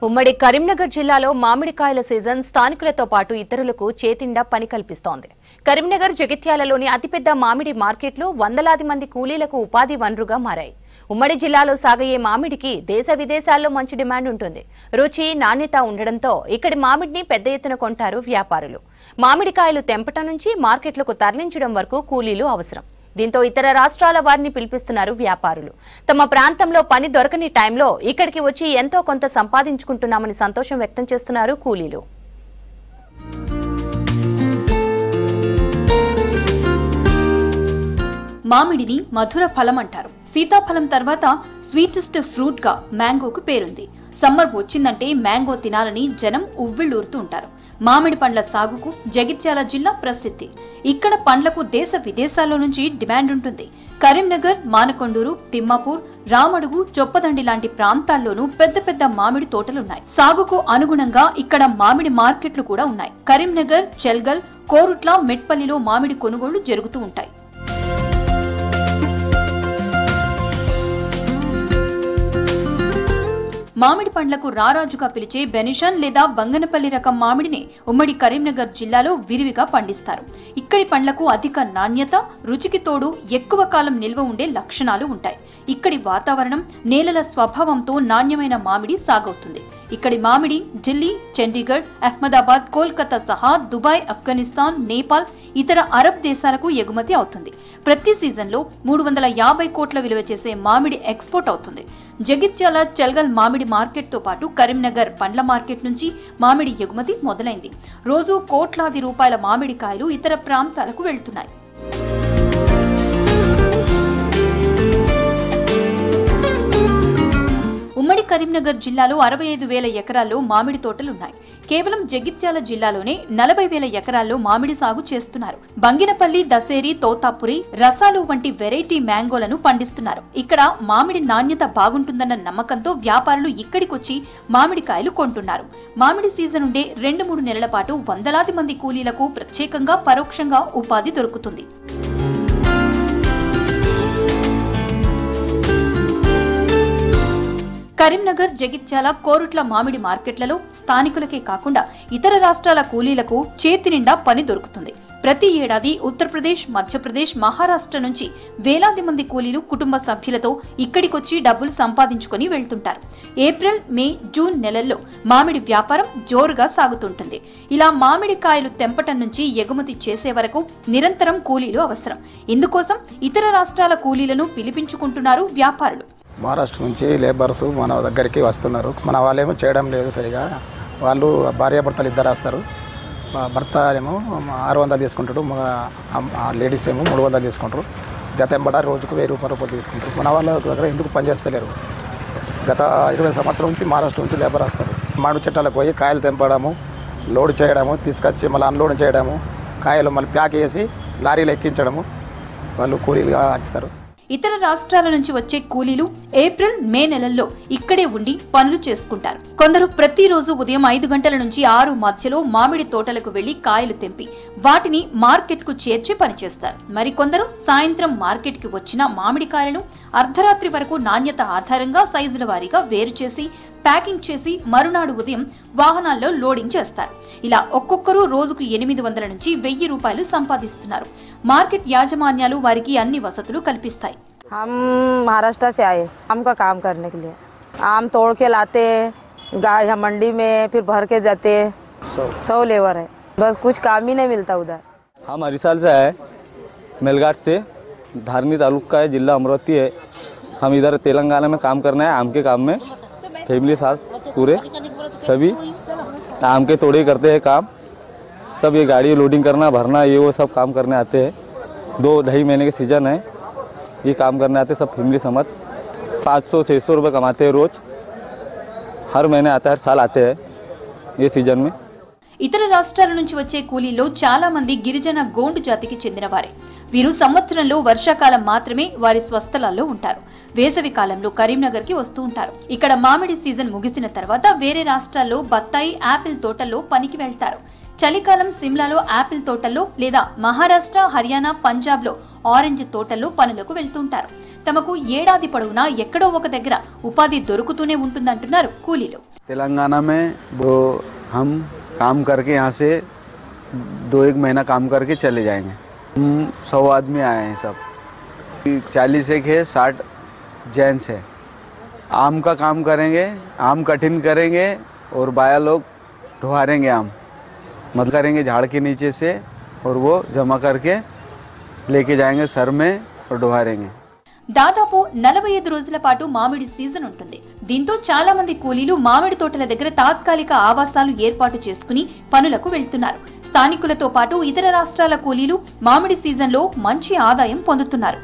ఉమ్మడి కరీంనగర్ జిల్లాలో మామిడికాయల సీజన్ స్థానికులతో పాటు ఇతరులకు చేతిండా పని కల్పిస్తోంది. కరీంనగర్ జగిత్యాలలోని అతిపెద్ద మామిడి మార్కెట్లు వందలాది మంది కూలీలకు ఉపాధి వనరుగా మారాయి. ఉమ్మడి జిల్లాలో సాగయ్యే మామిడికి దేశ విదేశాల్లో మంచి డిమాండ్ ఉంటుంది. రుచి, నాణ్యత ఉండడంతో ఇక్కడి మామిడిని పెద్ద ఎత్తున కొంటారు వ్యాపారులు. మామిడికాయలు తెంపటం నుంచి మార్కెట్లకు తరలించడం వరకు కూలీలు అవసరం. దీంతో ఇతర రాష్ట్రాల వారిని పిలిపిస్తున్నారు వ్యాపారులు. తమ ప్రాంతంలో పని దొరకని టైంలో ఇక్కడికి వచ్చి ఎంతో కొంత సంపాదించుకుంటున్నామని సంతోషం వ్యక్తం చేస్తున్నారు కూలీలు. మామిడిని మధుర ఫలం అంటారు. సీతాఫలం తర్వాత స్వీటెస్ట్ ఫ్రూట్ గా మ్యాంగోకు పేరుంది. సమ్మర్ వచ్చిందంటే మ్యాంగో తినాలని జనం ఉవ్విళ్లూరుతూ ఉంటారు. మామిడి పండ్ల సాగుకు జగిత్యాల జిల్లా ప్రసిద్ధి. ఇక్కడ పండ్లకు దేశ విదేశాల్లో నుంచి డిమాండ్ ఉంటుంది. కరీంనగర్, మానకొండూరు, తిమ్మాపూర్, రామడుగు, చొప్పదండి లాంటి ప్రాంతాల్లోనూ పెద్ద పెద్ద మామిడి తోటలున్నాయి. సాగుకు అనుగుణంగా ఇక్కడ మామిడి మార్కెట్లు కూడా ఉన్నాయి. కరీంనగర్, చెల్గల్, కోరుట్ల, మెట్పల్లిలో మామిడి కొనుగోళ్లు జరుగుతూ ఉంటాయి. మామిడి పండ్లకు రారాజుగా పిలిచే బెనిషన్ లేదా బంగనపల్లి రకం మామిడిని ఉమ్మడి కరీంనగర్ జిల్లాలో విరివిగా పండిస్తారు. ఇక్కడి పండ్లకు అధిక నాణ్యత, రుచికి తోడు ఎక్కువ కాలం నిల్వ ఉండే లక్షణాలు ఉంటాయి. ఇక్కడి వాతావరణం, నేలల స్వభావంతో నాణ్యమైన మామిడి సాగవుతుంది. ఇక్కడి మామిడి ఢిల్లీ, చండీగఢ్, అహ్మదాబాద్, కోల్కతా సహా దుబాయ్, ఆఫ్ఘనిస్తాన్, నేపాల్, ఇతర అరబ్ దేశాలకు ఎగుమతి అవుతుంది. ప్రతి సీజన్లో 350 కోట్ల విలువ చేసే మామిడి ఎక్స్పోర్ట్ అవుతుంది. జగిత్యాల, చెల్గల్ మామిడి మార్కెట్ తో పాటు కరీంనగర్ పండ్ల మార్కెట్ నుంచి మామిడి ఎగుమతి మొదలైంది. రోజు కోట్లాది రూపాయల మామిడికాయలు ఇతర ప్రాంతాలకు వెళ్తున్నాయి. ఉమ్మడి కరీంనగర్ జిల్లాలో 65,000 ఎకరాల్లో మామిడి తోటలున్నాయి. కేవలం జగిత్యాల జిల్లాలోనే 40,000 ఎకరాల్లో మామిడి సాగు చేస్తున్నారు. బంగినపల్లి, దసేరి, తోతాపురి, రసాలు వంటి వెరైటీ మ్యాంగోలను పండిస్తున్నారు. ఇక్కడ మామిడి నాణ్యత బాగుంటుందన్న నమ్మకంతో వ్యాపారులు ఇక్కడికొచ్చి మామిడికాయలు కొంటున్నారు. మామిడి సీజన్ ఉండే 2-3 నెలల పాటు వందలాది మంది కూలీలకు ప్రత్యేకంగా, పరోక్షంగా ఉపాధి దొరుకుతుంది. కరీంనగర్, జగిత్యాల, కోరుట్ల మామిడి మార్కెట్లలో స్థానికులకే కాకుండా ఇతర రాష్ట్రాల కూలీలకు చేతి నిండా పని దొరుకుతుంది. ప్రతి ఏడాది ఉత్తరప్రదేశ్, మధ్యప్రదేశ్, మహారాష్ట్ర నుంచి వేలాది మంది కూలీలు కుటుంబ సభ్యులతో ఇక్కడికొచ్చి డబ్బులు సంపాదించుకుని వెళ్తుంటారు. ఏప్రిల్, మే, జూన్ నెలల్లో మామిడి వ్యాపారం జోరుగా సాగుతుంటుంది. ఇలా మామిడికాయలు తెంపటం నుంచి ఎగుమతి చేసే వరకు నిరంతరం కూలీలు అవసరం. ఇందుకోసం ఇతర రాష్ట్రాల కూలీలను పిలిపించుకుంటున్నారు వ్యాపారులు. మహారాష్ట్ర నుంచి లేబర్స్ మన దగ్గరికి వస్తున్నారు. మన వాళ్ళేమో చేయడం లేదు సరిగా. వాళ్ళు భార్యాభర్తలు ఇద్దరు వస్తారు. భర్త ఏమో 600 తీసుకుంటాడు, లేడీస్ ఏమో 300 తీసుకుంటారు. జత ఎంబడ రోజుకు 1000 రూపాయలు తీసుకుంటారు. మన వాళ్ళ దగ్గర ఎందుకు పనిచేస్తలేరు? గత 20 సంవత్సరం నుంచి మహారాష్ట్ర నుంచి లేబర్ వస్తారు. మామిడి చెట్టాలకు పోయి కాయలు తెంపడము, లోడ్ చేయడము, తీసుకొచ్చి మళ్ళీ అన్లోడ్ చేయడము, కాయలు మళ్ళీ ప్యాక్ చేసి లారీలు ఎక్కించడము, వాళ్ళు కూలీలుగా వచ్చస్తారు. ఇతర రాష్ట్రాల నుంచి వచ్చే కూలీలు ఏప్రిల్, మే నెలల్లో ఇక్కడే ఉండి పనులు చేసుకుంటారు. కొందరు ప్రతిరోజు ఉదయం 5 గంటల నుంచి 6 మధ్యలో మామిడి తోటలకు వెళ్లి కాయలు తెంపి వాటిని మార్కెట్ కు చేర్చి పనిచేస్తారు. మరికొందరు సాయంత్రం మార్కెట్ కి వచ్చిన మామిడికాయలను అర్ధరాత్రి వరకు నాణ్యత ఆధారంగా సైజుల వారీగా వేరు చేసి ప్యాకింగ్ చేసి మరునాడు ఉదయం వాహనాల్లో లోడింగ్ చేస్తారు. ఇలా ఒక్కొక్కరు రోజుకు 800 నుంచి 1000 రూపాయలు సంపాదిస్తున్నారు. మార్కెట్ యాజమాన్యాలు వారికి అన్ని వసతులు కల్పిస్తాయి. हम महाराष्ट्र से आए आम का काम करने के लिए। आम तोड़ के लाते, गाड़ी मंडी में फिर भर के जाते। 100 लेबर है, बस कुछ काम ही नहीं मिलता उधर। हम हरिसाल से आए, मेलघाट से, धारनी तालुका का है, जिला अमरावती है। हम इधर तेलंगाना में काम करना है, आम के काम में फैमिली साथ पूरे सभी आम के तोड़े करते हैं काम। सब ये गाड़ी लोडिंग करना, भरना, ये वो सब काम करने आते हैं। 2-2.5 महीने के सीजन है, ये काम करने आते हैं सब फैमिली समझ। 500-600 रुपये कमाते हैं रोज। हर महीने आता है, हर साल आते हैं ये सीजन में। ఇతర రాష్ట్రాల నుంచి వచ్చే కూలీల్లో చాలా మంది గిరిజన గోండు జాతికి చెందినవారే. వీరు సంవత్సరంలో వర్షాకాలం మాత్రమే వారి స్వస్థలాల్లో ఉంటారు. వేసవి కాలంలో కరీంనగర్ కి వస్తూ ఉంటారు. ఇక్కడ మామిడి సీజన్ ముగిసిన తర్వాత వేరే రాష్ట్రాల్లో బత్తాయి, యాపిల్ తోటల్లో పనికి వెళ్తారు. చలికాలం సిమ్లాలో యాపిల్ తోటల్లో లేదా మహారాష్ట్ర, హర్యానా, పంజాబ్ లో ఆరెంజ్ తోటల్లో పనులకు వెళ్తుంటారు. తమకు ఏడాది పొడవునా ఎక్కడో ఒక దగ్గర ఉపాధి దొరుకుతూనే ఉంటుందంటున్నారు కూలీలు. तेलंगाना में वो हम काम करके यहाँ से 2-1 महीना काम करके चले जाएंगे। हम 100 आदमी आए हैं, सब 40 एक है, 60 जेंट्स है। आम का काम करेंगे, आम कटिंग करेंगे और बाया लोग ढुआरेंगे आम, मत करेंगे झाड़ के नीचे से और वो जमा करके लेके जाएंगे सर में और ढुआरेंगे। దాదాపు 45 రోజుల పాటు మామిడి సీజన్ ఉంటుంది. దీంతో చాలా మంది కూలీలు మామిడి తోటల దగ్గర తాత్కాలిక ఆవాసాలు ఏర్పాటు చేసుకుని పనులకు వెళ్తున్నారు. స్థానికులతో పాటు ఇతర రాష్ట్రాల కూలీలు మామిడి సీజన్లో మంచి ఆదాయం పొందుతున్నారు.